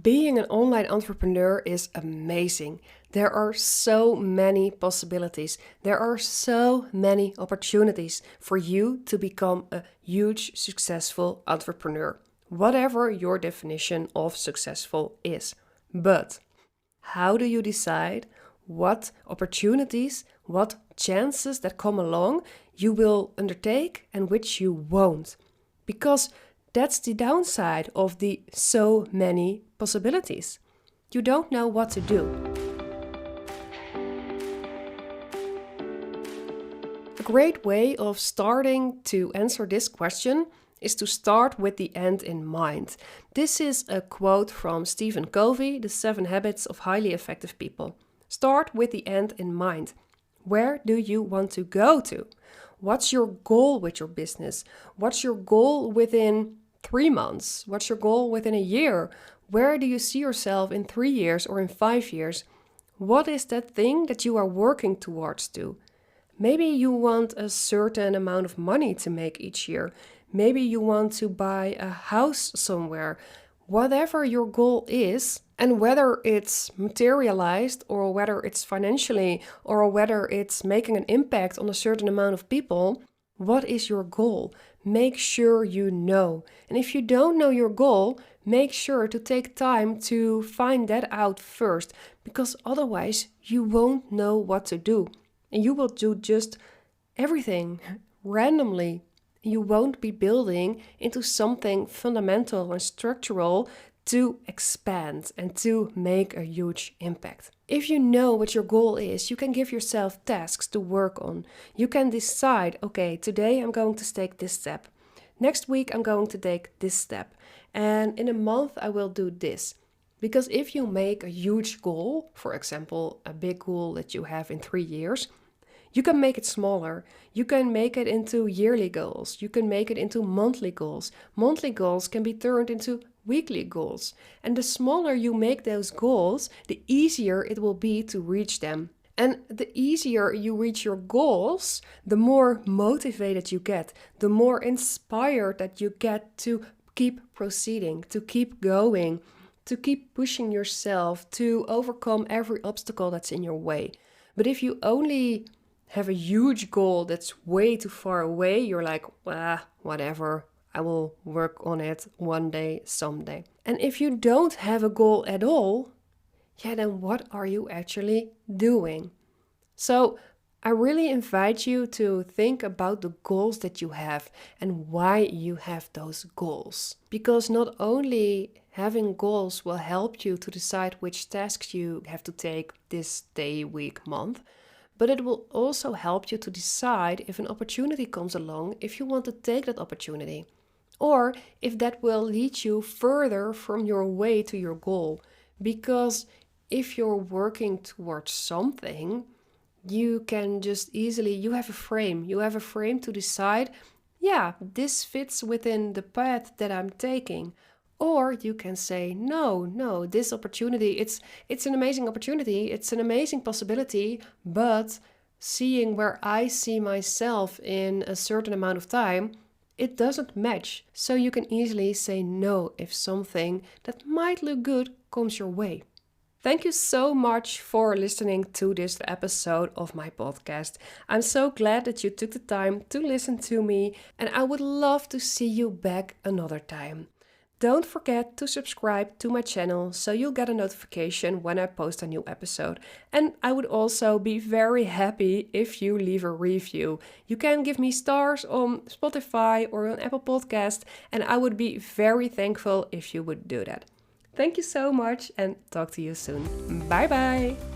Being an online entrepreneur is amazing. There are so many possibilities. There are so many opportunities for you to become a huge successful entrepreneur, whatever your definition of successful is. But how do you decide what opportunities, what chances that come along you will undertake and which you won't? Because that's the downside of the so many possibilities. You don't know what to do. A great way of starting to answer this question is to start with the end in mind. This is a quote from Stephen Covey, The 7 Habits of Highly Effective People. Start with the end in mind. Where do you want to go to? What's your goal with your business? What's your goal within 3 months? What's your goal within a year? Where do you see yourself in 3 years or in 5 years? What is that thing that you are working towards to? Maybe you want a certain amount of money to make each year. Maybe you want to buy a house somewhere. Whatever your goal is, and whether it's materialized or whether it's financially or whether it's making an impact on a certain amount of people, what is your goal? Make sure you know. And if you don't know your goal, make sure to take time to find that out first, because otherwise you won't know what to do. And you will do just everything randomly. You won't be building into something fundamental and structural to expand and to make a huge impact. If you know what your goal is, you can give yourself tasks to work on. You can decide, okay, today I'm going to take this step. Next week I'm going to take this step. And in a month I will do this. Because if you make a huge goal, for example, a big goal that you have in 3 years, you can make it smaller. You can make it into yearly goals. You can make it into monthly goals. Monthly goals can be turned into weekly goals. And the smaller you make those goals, the easier it will be to reach them. And the easier you reach your goals, the more motivated you get, the more inspired that you get to keep proceeding, to keep going, to keep pushing yourself, to overcome every obstacle that's in your way. But if you only have a huge goal that's way too far away, you're like, whatever, I will work on it one day, someday. And if you don't have a goal at all, then what are you actually doing? So I really invite you to think about the goals that you have and why you have those goals. Because not only having goals will help you to decide which tasks you have to take this day, week, month, but it will also help you to decide if an opportunity comes along, if you want to take that opportunity, or if that will lead you further from your way to your goal. Because if you're working towards something, you can just easily, you have a frame to decide, this fits within the path that I'm taking. Or you can say, no, this opportunity, it's an amazing opportunity, it's an amazing possibility, but seeing where I see myself in a certain amount of time, it doesn't match. So you can easily say no if something that might look good comes your way. Thank you so much for listening to this episode of my podcast. I'm so glad that you took the time to listen to me, and I would love to see you back another time. Don't forget to subscribe to my channel so you'll get a notification when I post a new episode. And I would also be very happy if you leave a review. You can give me stars on Spotify or on Apple Podcast, and I would be very thankful if you would do that. Thank you so much and talk to you soon. Bye bye!